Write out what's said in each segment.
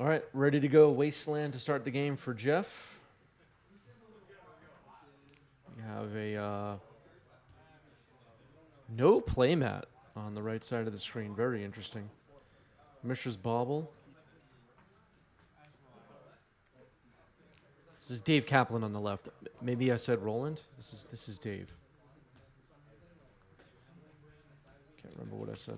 All right, ready to go. Wasteland to start the game for Jeff. We have a no playmat on the right side of the screen. Very interesting. Mishra's Bauble. This is Dave Kaplan on the left. Maybe I said Roland. This is Dave. Can't remember what I said.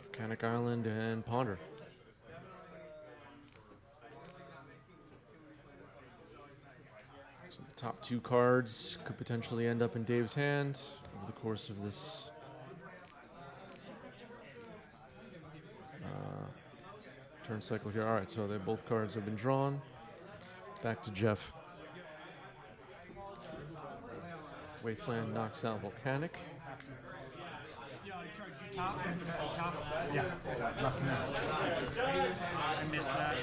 Volcanic Island and Ponder. So the top two cards could potentially end up in Dave's hand over the course of this turn cycle here. All right, so both cards have been drawn. Back to Jeff. Wasteland knocks out Volcanic. Yeah. I missed that.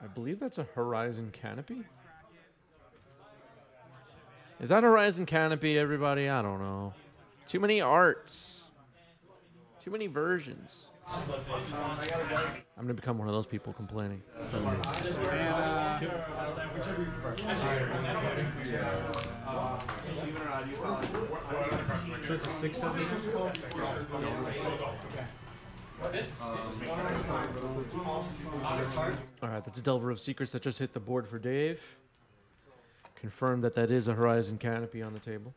I believe that's a Horizon Canopy. Is that Horizon Canopy, everybody? I don't know. Too many arts. Too many versions. I'm going to become one of those people complaining. So it's a 6-7. All right, that's a Delver of Secrets that just hit the board for Dave. Confirm that is a Horizon Canopy on the table.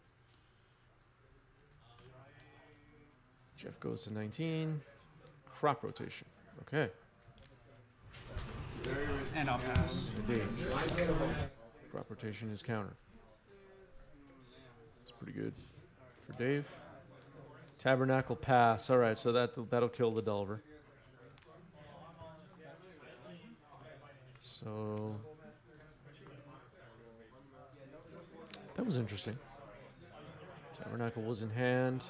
Jeff goes to 19. Crop rotation. Okay. And I'll pass. Indeed. Crop rotation is counter. It's pretty good for Dave. Tabernacle pass. All right, so that'll kill the Delver. So that was interesting. Tabernacle was in hand.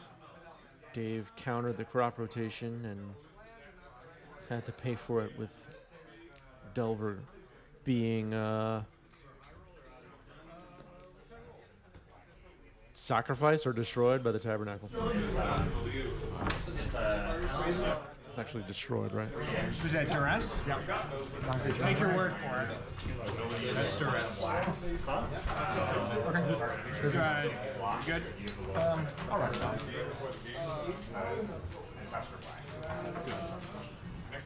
Dave countered the crop rotation and had to pay for it with Delver being sacrificed or destroyed by the Tabernacle. It's actually destroyed, right? Was that duress? Yeah. Take your word for it. That's duress. Okay. Good. All right.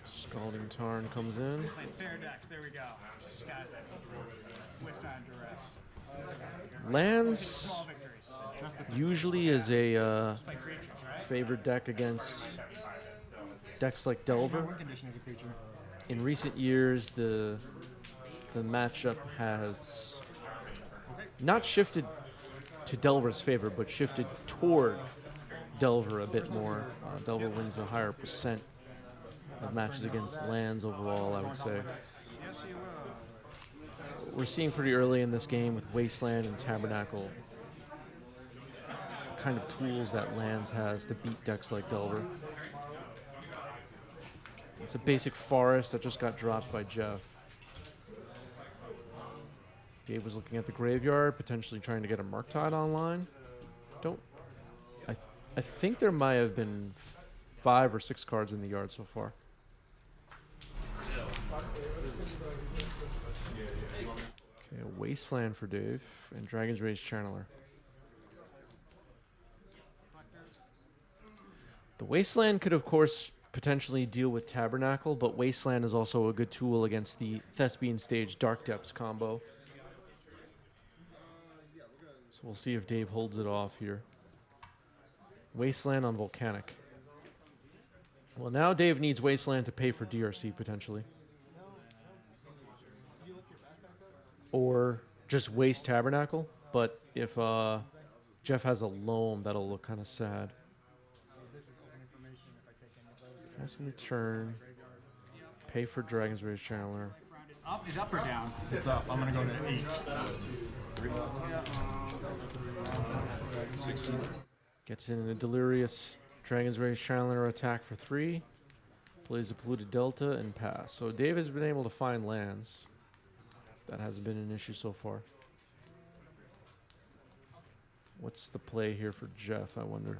Scalding Tarn comes in. Playing fair decks. There we go. Just got it. Whiffed on duress. Lands usually is a favored deck against decks like Delver. In recent years, the matchup has not shifted to Delver's favor, but shifted toward Delver a bit more. Delver wins a higher percent of matches against lands overall, I would say. We're seeing pretty early in this game with Wasteland and Tabernacle the kind of tools that lands has to beat decks like Delver. It's a basic forest that just got dropped by Jeff. Dave was looking at the graveyard, potentially trying to get a Murktide online. I think there might have been 5 or 6 cards in the yard so far. Okay, a Wasteland for Dave and Dragon's Rage Channeler. The Wasteland could, of course, potentially deal with Tabernacle, but Wasteland is also a good tool against the Thespian Stage Dark Depths combo. So we'll see if Dave holds it off here. Wasteland on Volcanic. Well, now Dave needs Wasteland to pay for DRC, potentially. Or just waste Tabernacle. But if Jeff has a Loam, that'll look kind of sad. Passing the turn. Pay for Dragon's Rage Channeler. Up is up or down? It's up. I'm going to go to 8. 16. Gets in a Delirious Dragon's Rage Channeler attack for 3. Plays a polluted delta and pass. So Dave has been able to find lands. That hasn't been an issue so far. What's the play here for Jeff, I wonder?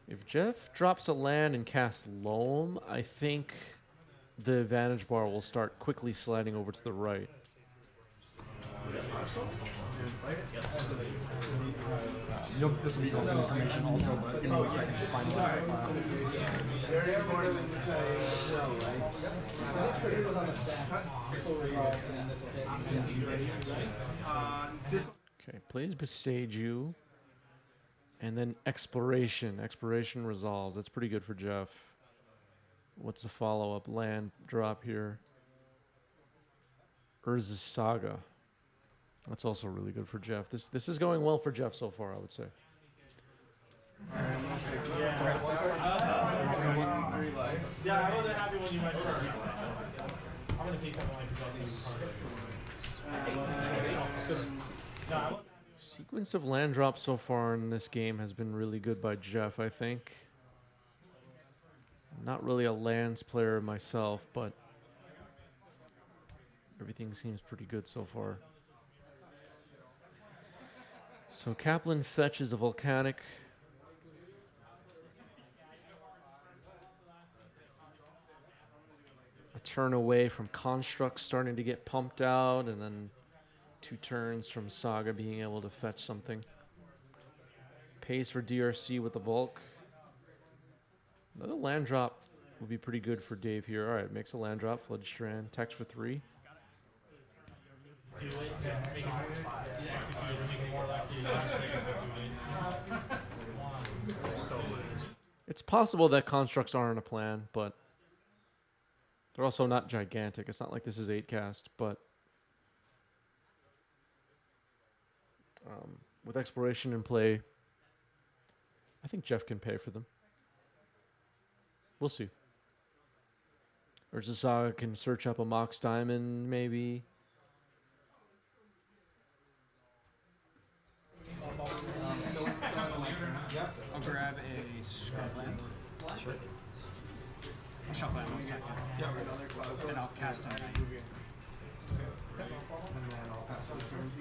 If Jeff drops a land and casts Loam, I think the advantage bar will start quickly sliding over to the right. This will be open information also, but give me 1 second to find that. Okay, plays Beseiju. And then Exploration. Exploration resolves. That's pretty good for Jeff. What's the follow-up? Land drop here. Urza's Saga. That's also really good for Jeff. This is going well for Jeff so far, I would say. Yeah, I wasn't happy when you went first. I'm gonna keep that line. Sequence of land drops so far in this game has been really good by Jeff, I think. I'm not really a lands player myself, but everything seems pretty good so far. So Kaplan fetches a volcanic. A turn away from constructs starting to get pumped out, and then 2 turns from Saga being able to fetch something. Pays for DRC with the Volk. Another land drop would be pretty good for Dave here. All right, makes a land drop, Flood Strand, text for 3. It's possible that constructs aren't a plan, but they're also not gigantic. It's not like this is 8 cast, but with exploration in play, I think Jeff can pay for them. We'll see. Or Zasaga can search up a Mox Diamond, maybe. I'll grab a scrubland. Sure. I'll shuffle that in 1 second. Yep. And I'll cast a knight.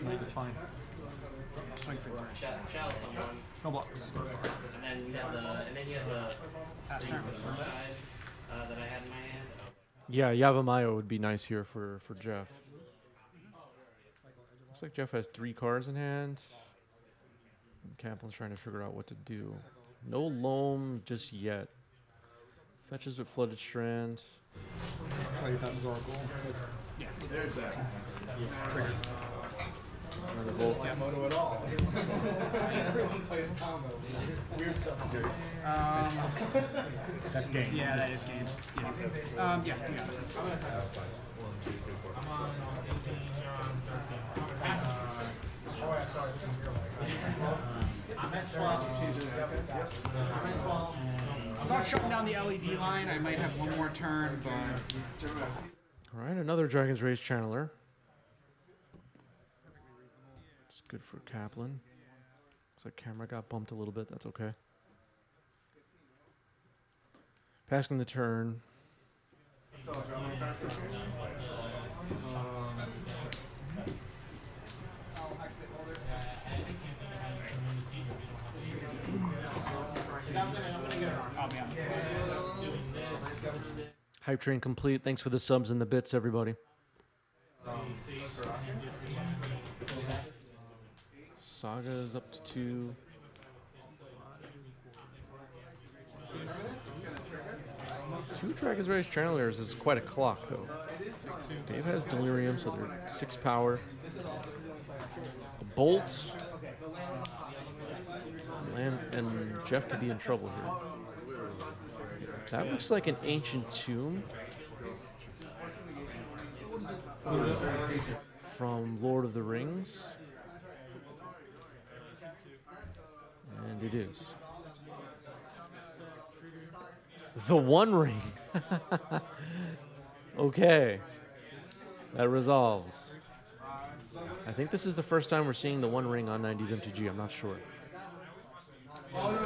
Knight is fine. I'll swing for 3. Shall someone. No blocks. And then you have the Pass turn. that I had in my hand. Yeah, Yavamayo would be nice here for Jeff. Looks like Jeff has 3 cards in hand. Kaplan's trying to figure out what to do. No Loam just yet. Fetches with Flooded Strand. Oh, you passes Oracle. Yeah. There's that. Trigger. Another Volt. Yeah, moto at all. Everyone plays combo. Weird stuff. That's game. Yeah, that is game. Yeah. Yeah, you got it. I'm on 18, you're on 13. I'm at 12. I'm not shutting down the LED line. I might have one more turn, but... All right, another Dragon's Rage Channeler. It's good for Kaplan. Looks like camera got bumped a little bit. That's okay. Passing the turn. Hype train complete. Thanks for the subs and the bits, everybody. Saga is up to 2. Two Dragon's Rage Channelers is quite a clock, though. Dave has Delirium, so they're 6 power. A Bolt. And Jeff could be in trouble here. That looks like an Ancient Tomb from Lord of the Rings. And it is. The One Ring. Okay. That resolves. I think this is the first time we're seeing the One Ring on 90s MTG. I'm not sure. Oh, no.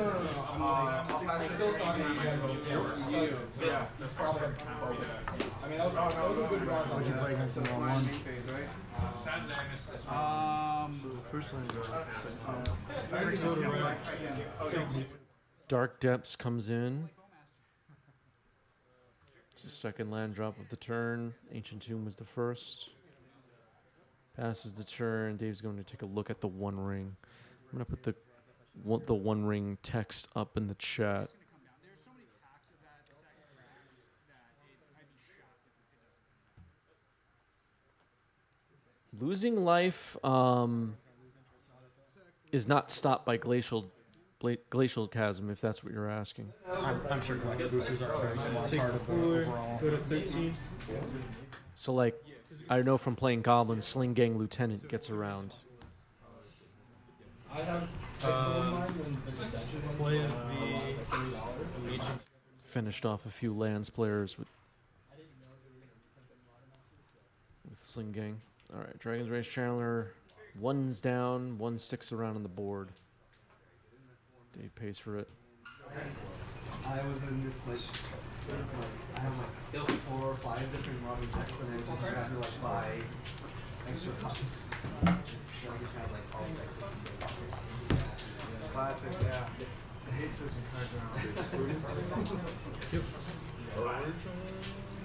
I still thought that you had both. Yeah. You probably had both. I mean, that was a good draw. What'd you play against the wrong one? First line Dark Depths comes in. It's the second land drop of the turn. Ancient Tomb was the first. Passes the turn. Dave's going to take a look at the One Ring. I'm going to put the One Ring text up in the chat. Losing life is not stopped by glacial chasm, if that's what you're asking. I'm sure collected boosters are a very small part of the overall. Go to 13. So, like, I know from playing Goblin, Sling Gang Lieutenant gets around. I have pistol in mind when the Ascension one's Play $30. Agent. Finished off a few lands players with Sling Gang. All right, Dragon's Rage Chandler. One's down, one sticks around on the board. Dave pays for it. I was in this like state of like I have like 4 or 5 different modern decks and I just had to like buy extra copies. So I just had like all decks at the same time. Classic, yeah. I hate switching cards around.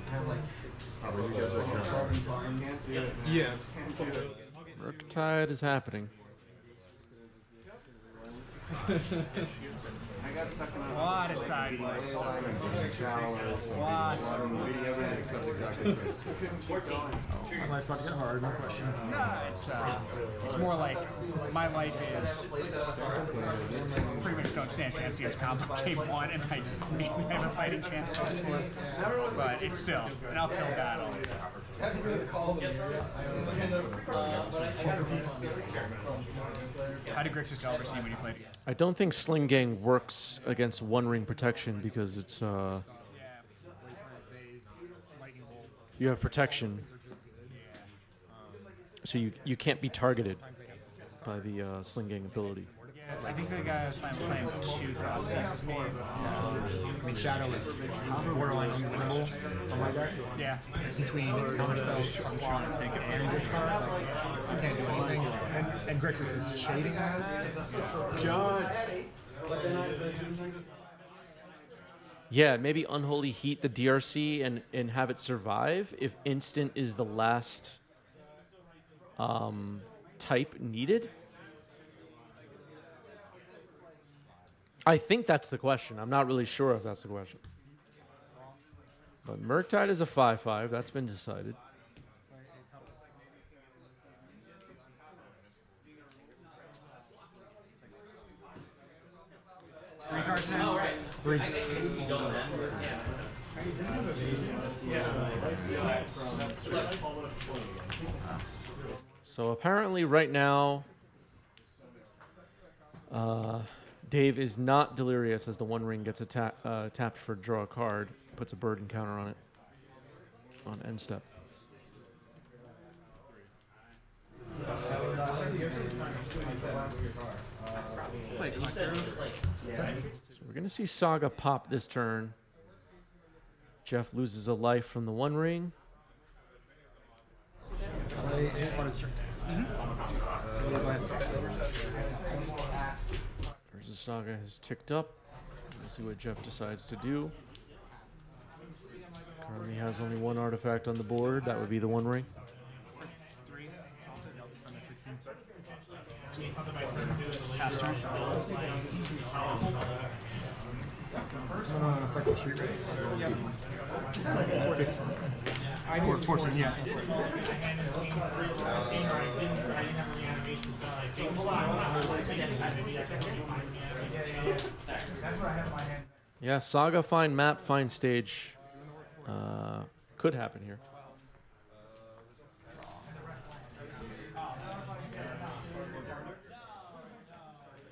I have like Starving Farms. Can't do it, man. Yeah. Can't do it. Murktide is happening. I got stuck in A lot of sideways. Lots. Everything except exactly. My life's about to get hard, no question. No, it's more like my life is pretty much don't stand a chance against combo game 1 and I maybe have a fighting chance to score. But it's still an uphill battle. How did Grixis oversee when you played against? I don't think Sling Gang works against One Ring protection because it's you have protection, so you can't be targeted by the Sling Gang ability. I think the guy I was playing with 2 Grixis. I mean, Shadow is borderline unwinnable for my deck. Yeah. Between counter spells, I'm trying to think of any discard. Like, I can't do anything. And Grixis is shading that. Judge. Yeah, maybe Unholy Heat the DRC and have it survive if instant is the last type needed. I think that's the question. I'm not really sure if that's the question. But Murktide is a 5/5. That's been decided. Three cards in. Three. So apparently right now, Dave is not delirious as the One Ring gets tapped for draw a card, puts a burden counter on it on end step. So we're going to see Saga pop this turn. Jeff loses a life from the One Ring. Urza Saga has ticked up. We'll see what Jeff decides to do. Currently has only one artifact on the board. That would be the One Ring. Pass turn. Cycle street. Yep. 15. 14, yeah. Yeah, Saga find map, find stage. Could happen here.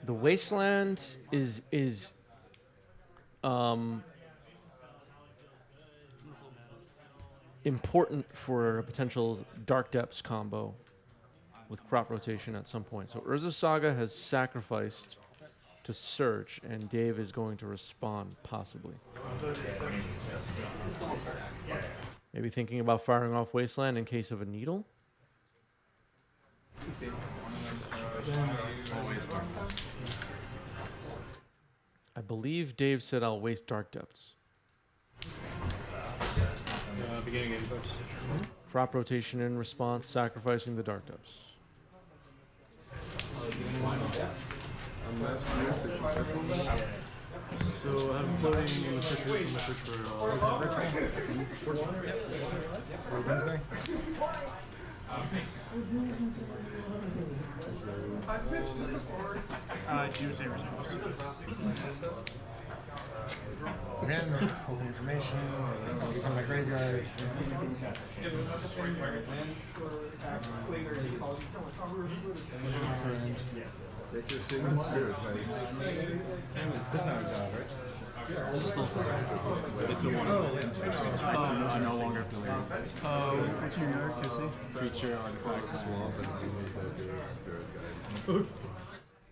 The Wasteland is important for a potential Dark Depths combo with crop rotation at some point. So Urza Saga has sacrificed to search, and Dave is going to respond, possibly. Maybe thinking about firing off Wasteland in case of a needle? I believe Dave said I'll waste Dark Depths. Beginning inputs. Crop rotation in response, sacrificing the Dark Depths. So I'm floating in the search room. Search for Wednesday. Tuesday results. Again, open information. Become my graveyard. Take your Sigmund Spirit, buddy. That's not a job, right? It's a one. I no longer have to leave. What's your nerd, Kissy? Creature, artifact, swamp, and spirit guide.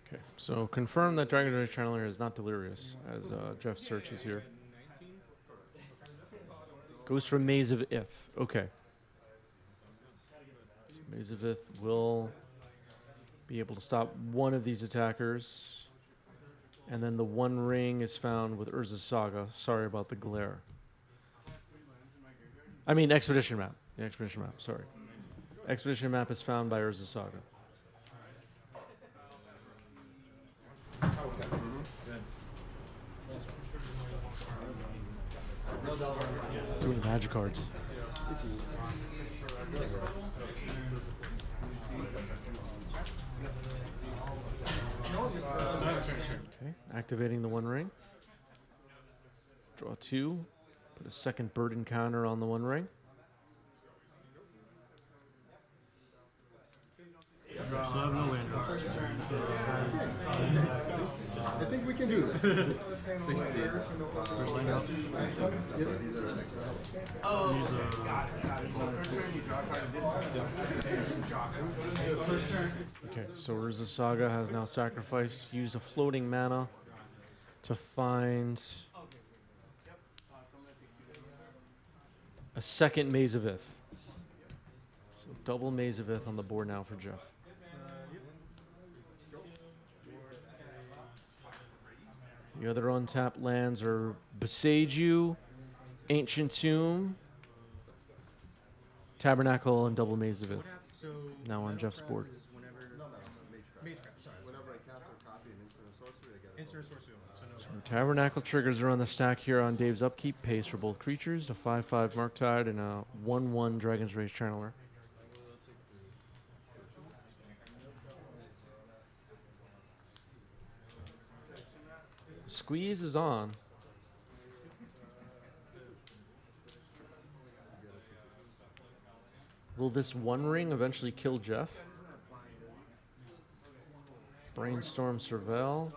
Okay, so confirm that Dragon's Rage Channeler is not delirious, as Jeff searches here. Goes from Maze of Ith. Okay. So Maze of Ith will be able to stop one of these attackers. And then the One Ring is found with Urza's Saga. Sorry about the glare. I mean, Expedition Map. The Expedition Map, sorry. Expedition Map is found by Urza's Saga. Doing the magic cards. Okay, activating the One Ring. Draw 2. Put a second burden counter on the One Ring. So I have no land drops. I think we can do this. 60. First land drop. Okay, so Urza Saga has now sacrificed, used a floating mana to find a second Maze of Ith. So double Maze of Ith on the board now for Jeff. The other untapped lands are Beseiju, Ancient Tomb, Tabernacle, and double Maze of Ith. Now on Jeff's board. Whenever I cast or copy an instant or sorcery, I get it. So Tabernacle triggers are on the stack here on Dave's upkeep. Pays for both creatures, a 5/5 Murktide and a 1/1 Dragon's Rage Channeler. Squeeze is on. Will this One Ring eventually kill Jeff? Brainstorm Surveil.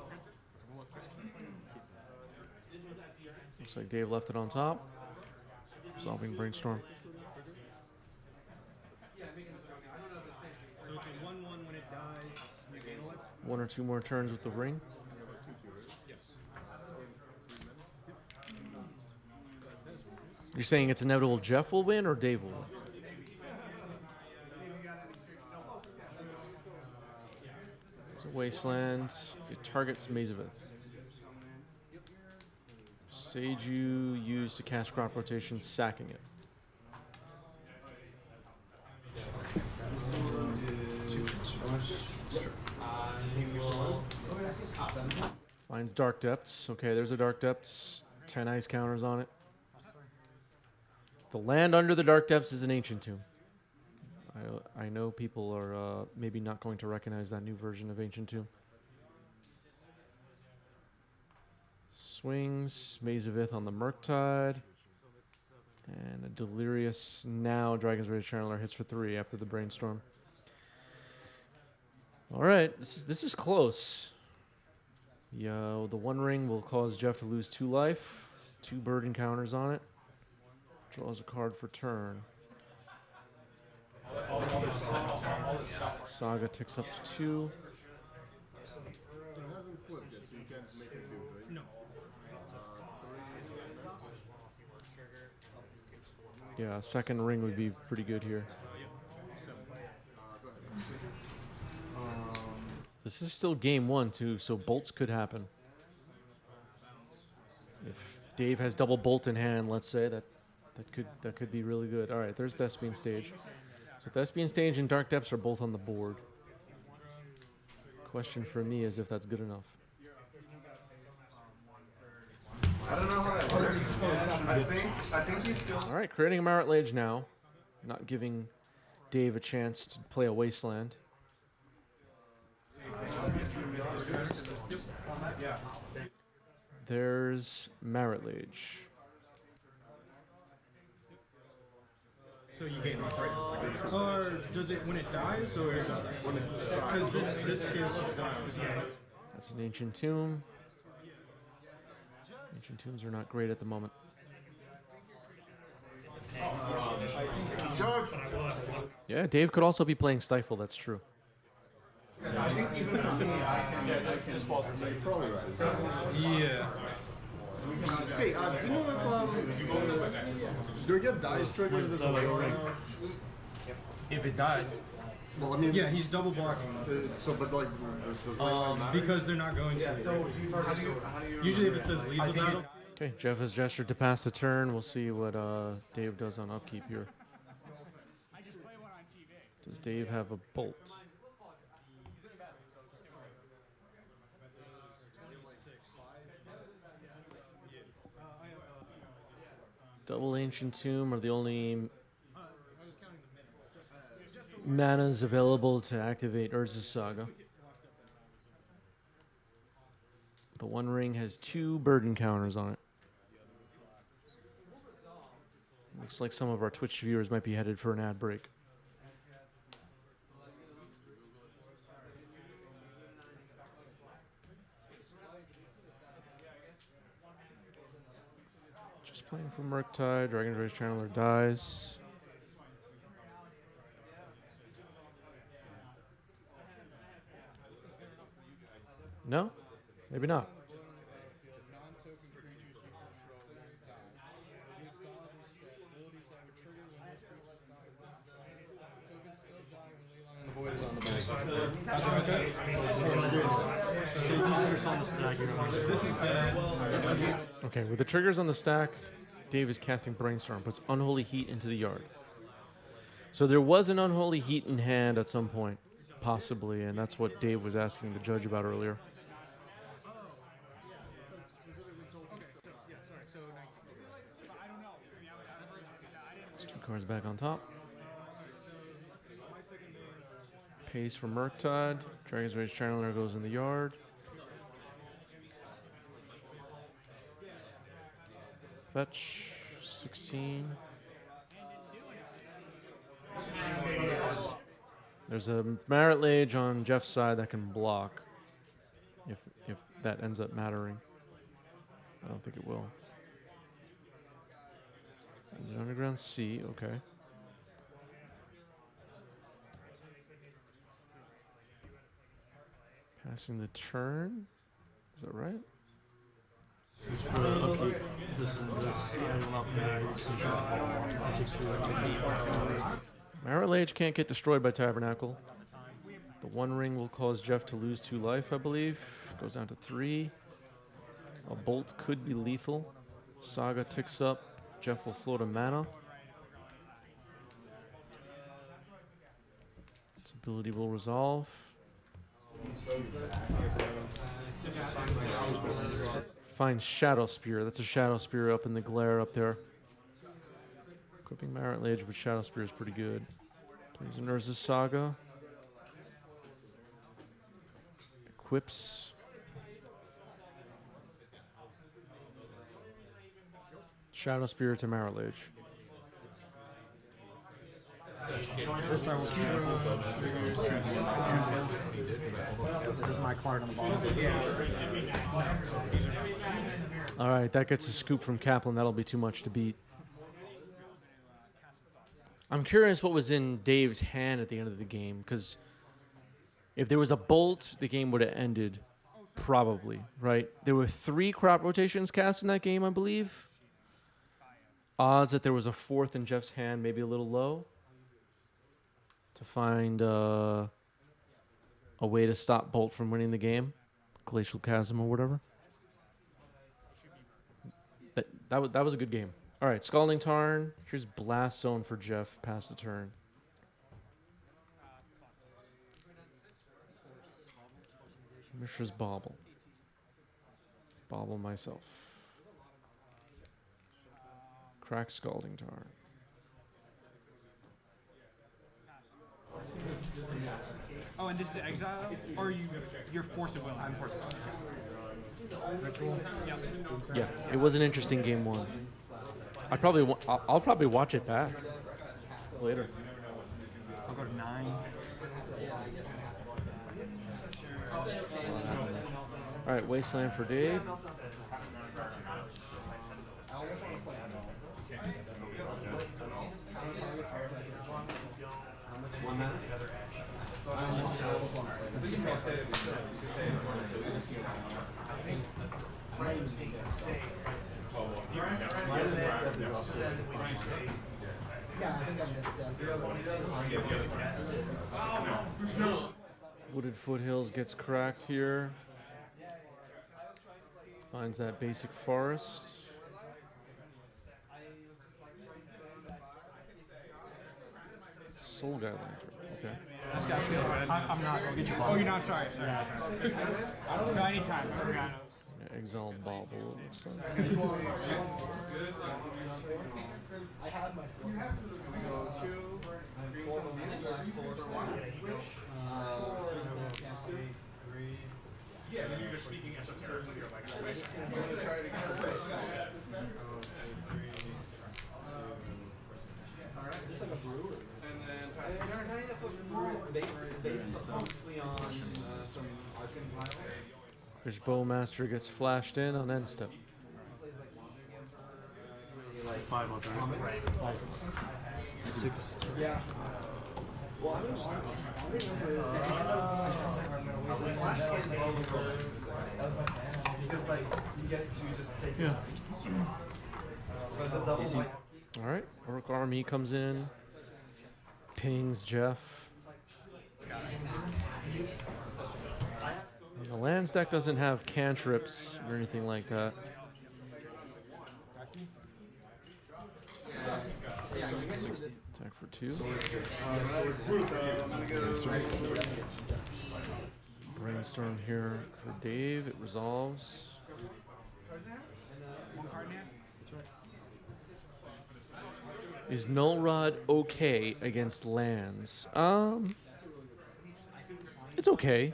Looks like Dave left it on top. Resolving Brainstorm. So it's a 1/1 when it dies. You gain a life. One or two more turns with the ring. You're saying it's inevitable Jeff will win or Dave will win? It's a Wasteland. It targets Maze of Ith. Seiju used to cast crop rotation, sacking it. Finds Dark Depths. Okay, there's a Dark Depths. 10 ice counters on it. The land under the Dark Depths is an Ancient Tomb. I know people are maybe not going to recognize that new version of Ancient Tomb. Swings, Maze of Ith on the Murktide. And a Delirious now Dragon's Rage Channeler hits for 3 after the Brainstorm. Alright, this is close. The One Ring will cause Jeff to lose 2 life. 2 burden counters on it. Draws a card for turn. Saga ticks up to 2. It hasn't flipped yet, so you Yeah, second ring would be pretty good here. This is still game one, too, so bolts could happen. If Dave has double bolt in hand, let's say, that could be really good. All right, there's Thespian Stage. So Thespian Stage and Dark Depths are both on the board. Question for me is if that's good enough. I don't know how that works. I think you still. All right, creating a Marit Lage now, not giving Dave a chance to play a Wasteland. There's Marit Lage. So you gain life, right? Or does it when it dies, or because this gives exiles? Yeah. That's an Ancient Tomb. Ancient Tombs are not great at the moment. Yeah, Dave could also be playing Stifle, that's true. I think even for me, I can just pause You're probably right. Yeah. Hey, you know if do we get dice triggered this way right now? If it dies. Well, I mean, Yeah, he's double blocking. So, but like, does lifeline matter? Because they're not going to. So how do you Usually, if it says leave the battle. Okay, Jeff has gestured to pass the turn. We'll see what Dave does on upkeep here. Does Dave have a bolt? Double Ancient Tomb are the only manas available to activate Urza's Saga. The One Ring has 2 burden counters on it. Looks like some of our Twitch viewers might be headed for an ad break. Just playing for Murktide. Dragon's Rage Channeler dies. No? Maybe not. Okay, with the triggers on the stack, Dave is casting Brainstorm, puts Unholy Heat into the yard. So there was an Unholy Heat in hand at some point, possibly, and that's what Dave was asking the judge about earlier. There's 2 cards back on top. Pace for Murktide. Dragon's Rage Channeler goes in the yard. Fetch 16. There's a Marit Lage on Jeff's side that can block. If that ends up mattering. I don't think it will. There's an Underground Sea, okay. Passing the turn. Is that right? Marit Lage can't get destroyed by Tabernacle. The One Ring will cause Jeff to lose 2 life, I believe. Goes down to 3. A bolt could be lethal. Saga ticks up. Jeff will float a mana. Its ability will resolve. Find Shadow Spear. That's a Shadow Spear up in the glare up there. Equipping Marit Lage with Shadow Spear is pretty good. Plays an Urza's Saga. Equips. Shadow Spear to Marit Lage. This I will keep. This is my card on the bottom. All right, that gets a scoop from Kaplan. That'll be too much to beat. I'm curious what was in Dave's hand at the end of the game, because if there was a bolt, the game would have ended, probably, right? There were 3 crop rotations cast in that game, I believe. odds that there was a fourth in Jeff's hand, maybe a little low. To find a way to stop Bolt from winning the game, Glacial Chasm or whatever. That was a good game. All right, Scalding Tarn. Here's Blast Zone for Jeff. Pass the turn. Mishra's Bobble. Bobble myself. Crack Scalding Tarn. Oh, and this is exile, or you're forced to will. I'm forced to will. Ritual. Yep. Yeah, it was an interesting game one. I'll probably watch it back later. I'll go to 9. All right, Wasteland for Dave. Wooded Foothills gets cracked here. Finds that basic forest. Soul Guy Lantern. Okay. This guy's feeling good. I'm not. I'll get your ball. Oh, you're not. Sorry. No, anytime. I forgot. Yeah, Exiled Bobble. I had my Yeah, then you're just speaking as a third with your like. Is this like a brew? And then it's kind of a brew. It's based mostly on some Arcan Pile. Which Bowmaster gets flashed in on end step. Plays like longer again for like 5 on 3. 6. yeah. Well, I remember Flash is always because like you get to just take it. But the double white. All right, Orc Army comes in, pings Jeff. And the lands deck doesn't have cantrips or anything like that. Attack for 2. Brainstorm here for Dave. It resolves. One card in hand. Is Null Rod okay against lands? It's okay.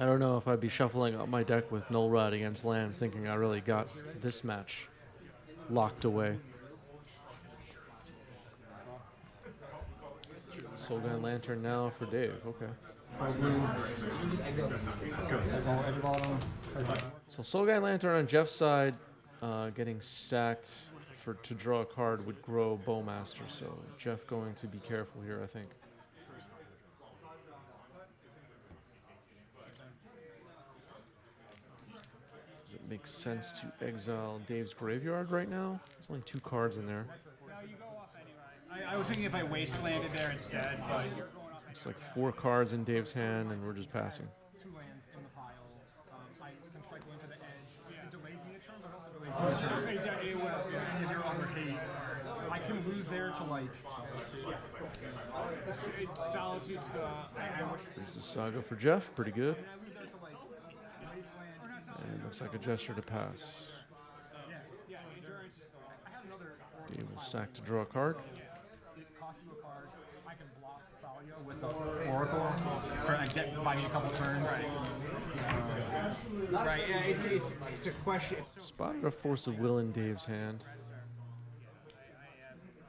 I don't know if I'd be shuffling up my deck with Null Rod against lands thinking I really got this match locked away. Soul Gun Lantern now for Dave. Okay. So Soul Guy Lantern on Jeff's side, getting stacked to draw a card would grow Bowmaster. So Jeff going to be careful here, I think. Does it make sense to exile Dave's graveyard right now? There's only 2 cards in there. I was thinking if I wastelanded there instead, but It's like 4 cards in Dave's hand, and we're just passing. 2 lands in the pile. I can strike one to the edge. It delays me a turn, but also delays me a turn. If you're underpaid, I can lose there to like. Solitude's There's the Saga for Jeff. Pretty good. And looks like a gesture to pass. Dave will sack to draw a card. Cost you a card. I can block Thalia with the Oracle for like buy me a couple turns. Right. Yeah. It's a question. Spotted a Force of Will in Dave's hand.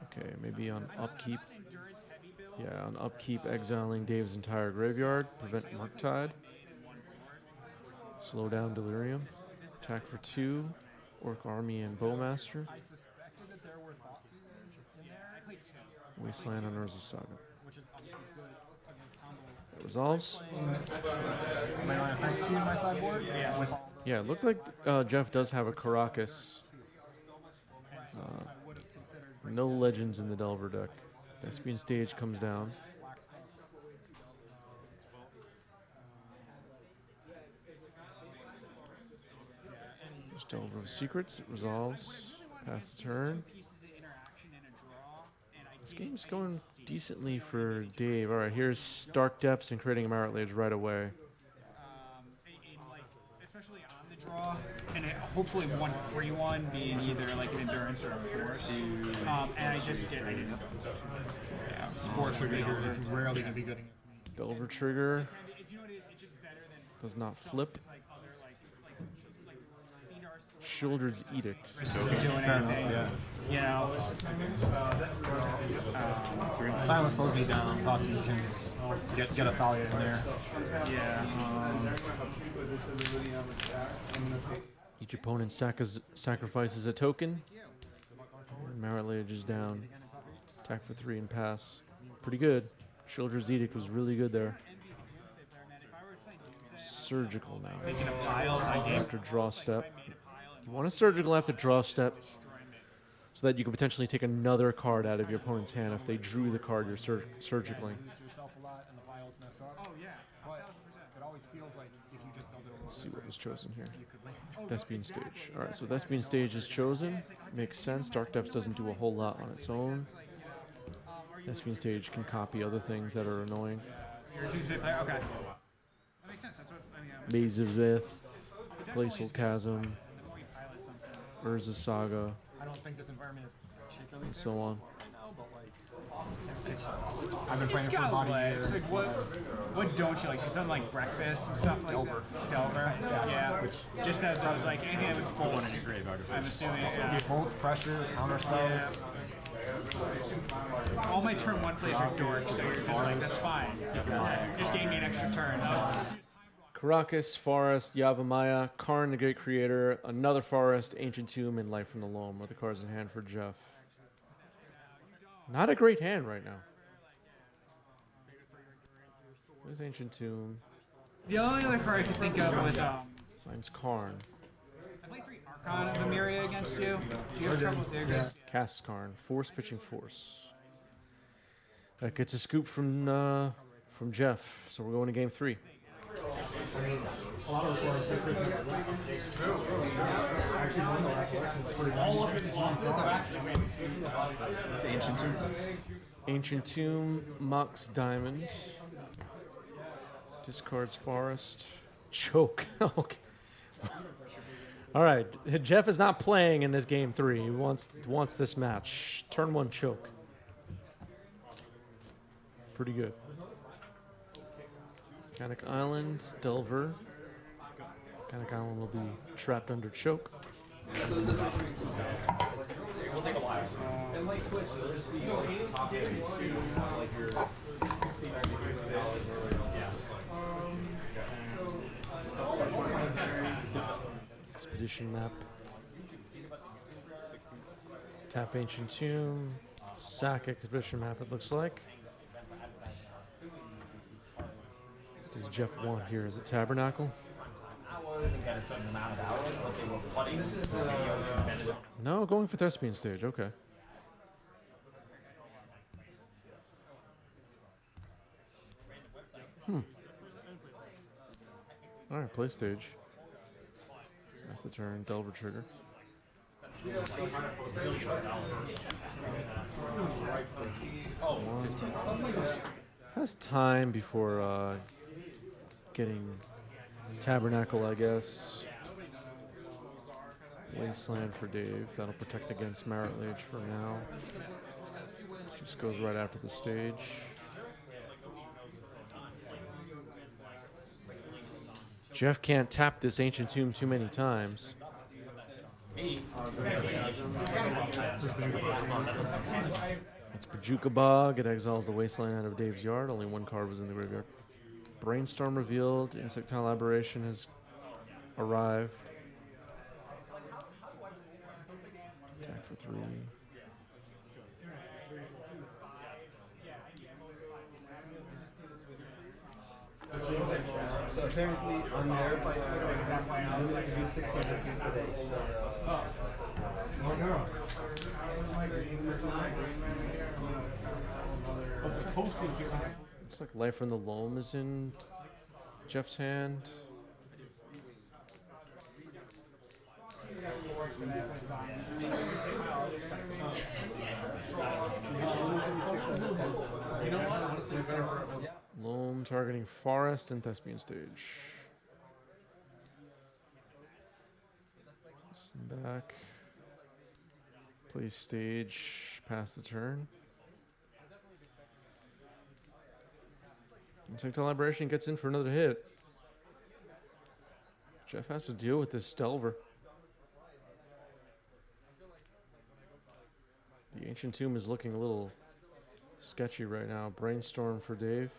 Okay, maybe on upkeep. Yeah, on upkeep, exiling Dave's entire graveyard. Prevent Murktide. Slow down Delirium. Attack for 2. Orc Army and Bowmaster. I suspected that there were Thoughtseize in there. I played 2. Wasteland on Urza Saga. Which is obviously good against combo. It resolves. Am I on a Sanctity in my sideboard? Yeah. With all Yeah, it looks like Jeff does have a Caracas No legends in the Delver deck. Thespian Stage comes down. There's Delver of Secrets. It resolves. Pass the turn. This game's going decently for Dave. All right, here's Dark Depths and creating a Marit Lage right away. Especially on the draw, and hopefully one free one being either like an endurance or a force. And I didn't. Yeah, force or vigor is rarely gonna be good against me. Delver Trigger. Does not flip. Shieldred's Edict. Doing anything, you know. Silence slows me down. Thoughtseize can get a Thalia in there. Yeah. Each opponent sacrifices a token. Marit Lage is down. Attack for 3 and pass. Pretty good. Shieldred's Edict was really good there. Surgical now. Making a pile, so After draw step. You want a surgical after draw step so that you can potentially take another card out of your opponent's hand if they drew the card you're surgically. Let's see what was chosen here. Thespian Stage. Alright, so Thespian Stage is chosen. Makes sense. Dark Depths doesn't do a whole lot on its own. Thespian Stage can copy other things that are annoying. Okay. That makes sense. That's what I mean. Maze of Zith, Glacial Chasm, Urza's Saga, I don't think this environment is particularly and so on. I've been playing for about a year. Like what don't you like? So something like breakfast and stuff like Delver. Yeah. Just as I was like, anything with bolt one in your graveyard. I'm assuming. Yeah. Bolts, pressure, counter spells. All my turn 1 plays are dorks, so you're just like, that's fine. Just gave me an extra turn. Caracas, Forest, Yavimaya, Karn the Great Creator, another Forest, Ancient Tomb, and Life from the Loam are the cards in hand for Jeff. Not a great hand right now. Where's Ancient Tomb? The only other card I could think of was Finds Karn. I played 3 Archon of Emiria against you. Do you have trouble with Digger? Casts Karn. Force pitching Force. That gets a scoop from Jeff. So we're going to game 3. I mean, a lot of us were on Citrus and actually won the last election. All of It's Ancient Tomb. Ancient Tomb, Mox Diamond. Discards Forest. Choke. Okay. All right. Jeff is not playing in this game 3. He wants this match. Turn 1 choke. Pretty good. Mechanic Island, Delver. Mechanic Island will be trapped under choke. We'll take a while. And like Twitch, it'll just be talking to like your Expedition map. Tap Ancient Tomb. Sack Expedition map, it looks like. Does Jeff want here? Is it Tabernacle? No, going for Thespian Stage. Okay. All right, play stage. That's the turn. Delver Trigger. Has time before getting Tabernacle, I guess. Wasteland for Dave. That'll protect against Marit Lage for now. Just goes right after the stage. Jeff can't tap this Ancient Tomb too many times. It's Bajuka Bog. It exiles the Wasteland out of Dave's yard. Only 1 card was in the graveyard. Brainstorm revealed. Insectile Aberration has arrived. Attack for 3. So apparently on their fight Twitter, you limited to do 600 tweets a day. Looks like Life from the Loam is in Jeff's hand. Loam targeting Forest and Thespian Stage. Listen back. Play stage, pass the turn. Insectile Liberation gets in for another hit. Jeff has to deal with this Delver. The Ancient Tomb is looking a little sketchy right now. Brainstorm for Dave.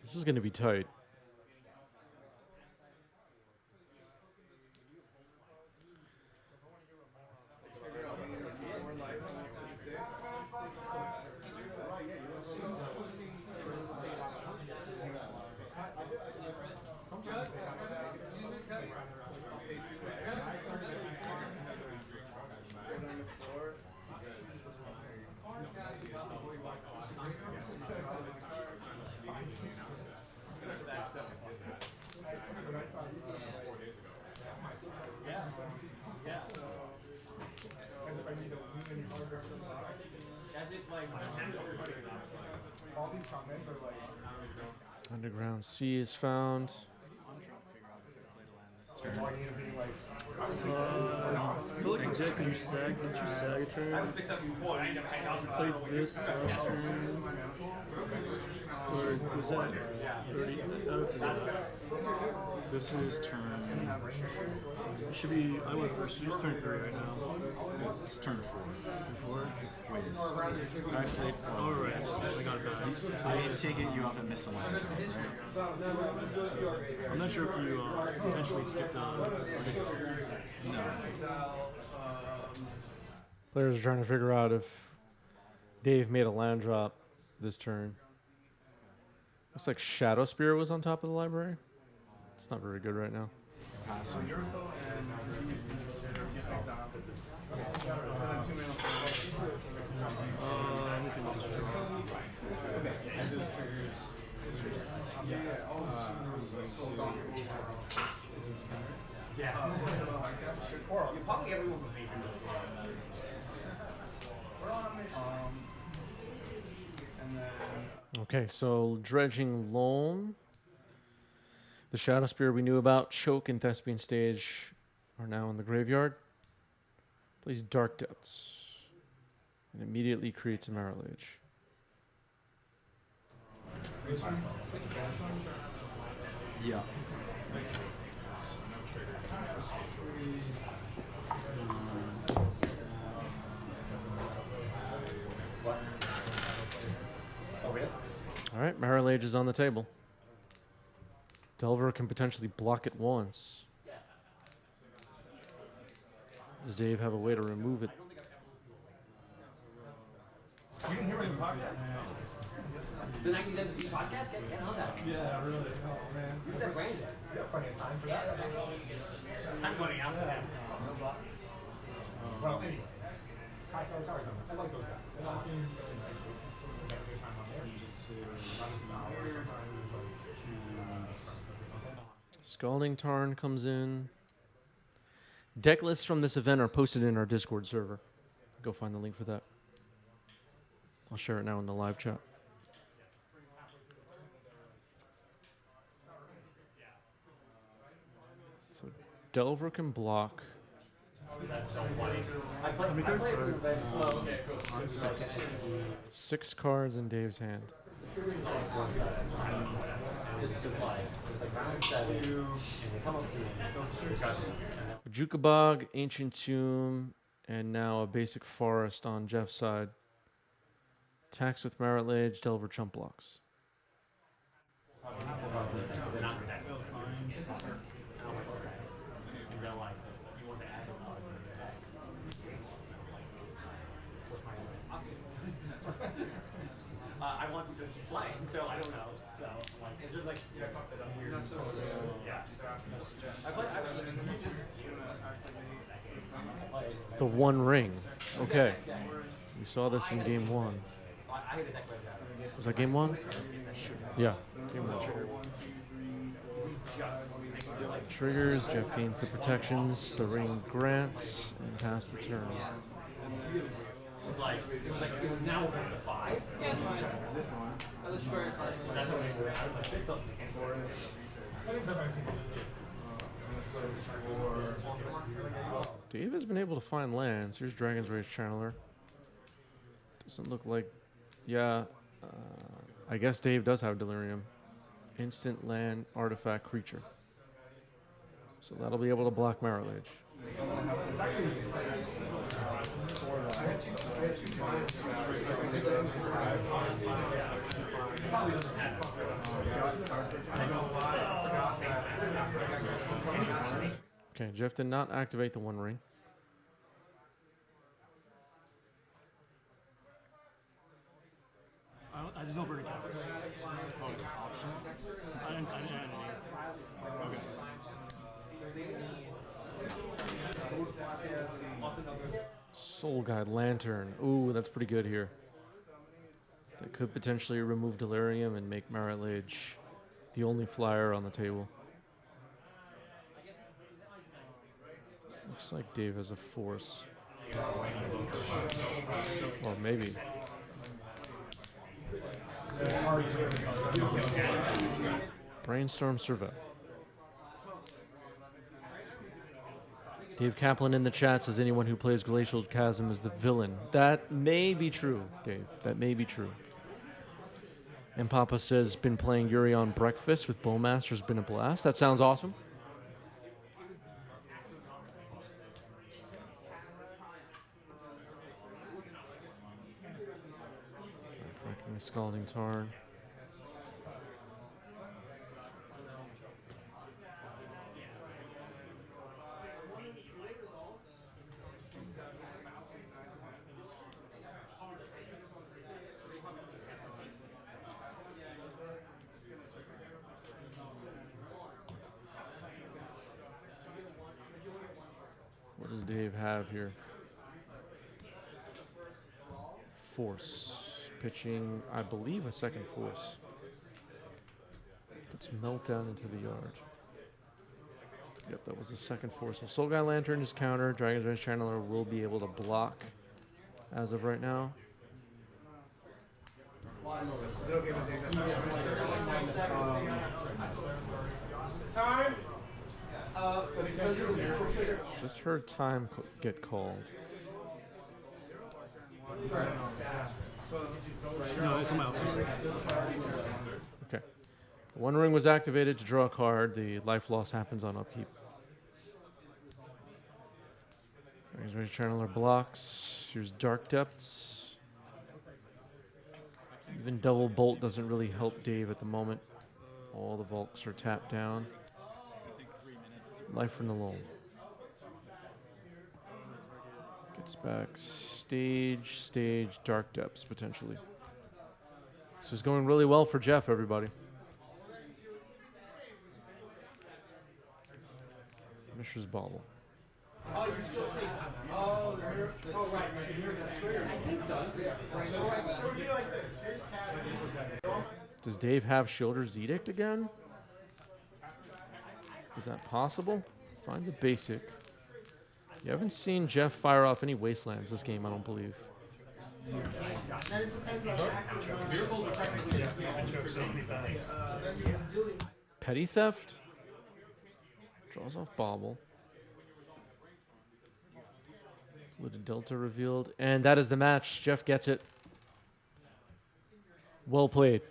This is going to be tight. Underground Sea is found. I feel like Dick, you sag, did you sag a turn? Played this last turn. Or was that 30? I don't forget. This is turn. It should be. I went first. You just turned 3 right now. It's turn 4. Turn 4? Wait, I played 4. Oh, right. I got it back. I take it you haven't missed a line, right? I'm not sure if you potentially skipped a. No. Players are trying to figure out if Dave made a land drop this turn. Looks like Shadow Spear was on top of the library. It's not very good right now. Passing. Probably everyone would make Okay, so Dredging Loam. The Shadow Spear we knew about, Choke and Thespian Stage are now in the graveyard. Plays Dark Depths. And immediately creates a Marrow Age. Yeah. All right, Marrow Age is on the table. Delver can potentially block it once. Does Dave have a way to remove it? You didn't hear me in the podcast? The 1970 podcast? Get on that. Yeah, really. Oh, man. Use that brain. You have plenty of time for that. I'm running out for that. Well, anyway. Kai Sell Cars. I like those guys. They all seem really nice. Scalding Tarn comes in. Decklists from this event are posted in our Discord server. Go find the link for that. I'll share it now in the live chat. So Delver can block. Six cards in Dave's hand. Jukabog, Ancient Tomb, and now a basic forest on Jeff's side. Attacks with Marrow Age, Delver chump blocks. The One Ring. Okay. We saw this in game 1. Was that game 1? Yeah. Game 1. Triggers. Jeff gains the protections. The ring grants and pass the turn. Dave has been able to find lands. Here's Dragon's Rage Channeler. Doesn't look like... Yeah. I guess Dave does have Delirium. Instant land, artifact, creature. So that'll be able to block Marrowlage. Okay, Jeff did not activate the One Ring. There's no burning counters. Oh, it's an option? I didn't add any. Okay. Soul Guide Lantern. Ooh, that's pretty good here. That could potentially remove Delirium and make Marrowlage the only flyer on the table. Looks like Dave has a force. Or maybe. Brainstorm Survey. Dave Kaplan in the chat says anyone who plays Glacial Chasm is the villain. That may be true, Dave. That may be true. And Papa says been playing Yuri on Breakfast with Bowmaster's been a blast. That sounds awesome. Breaking the Scalding Tarn. What does Dave have here? Force. Pitching, I believe, a second force. Puts Meltdown into the yard. Yep, that was the second force. So Soul Guy Lantern is counter. Dragon's Rage Channeler will be able to block as of right now. Time. Just heard time get called. No, it's on my opposite. Okay. The One Ring was activated to draw a card. The life loss happens on upkeep. Dragon's Rage Channeler blocks. Here's Dark Depths. Even Double Bolt doesn't really help Dave at the moment. All the Volks are tapped down. Life from the Lull. Gets back stage, Dark Depths potentially. This is going really well for Jeff, everybody. Mishra's Bauble. Oh, you still take. Oh, the mirror. Oh, right. I think so. It would be like this. Does Dave have Shielders Edict again? Is that possible? Finds a basic. You haven't seen Jeff fire off any Wastelands this game, I don't believe. Petty Theft? Draws off Bauble. With a Delta revealed. And that is the match. Jeff gets it. Well played.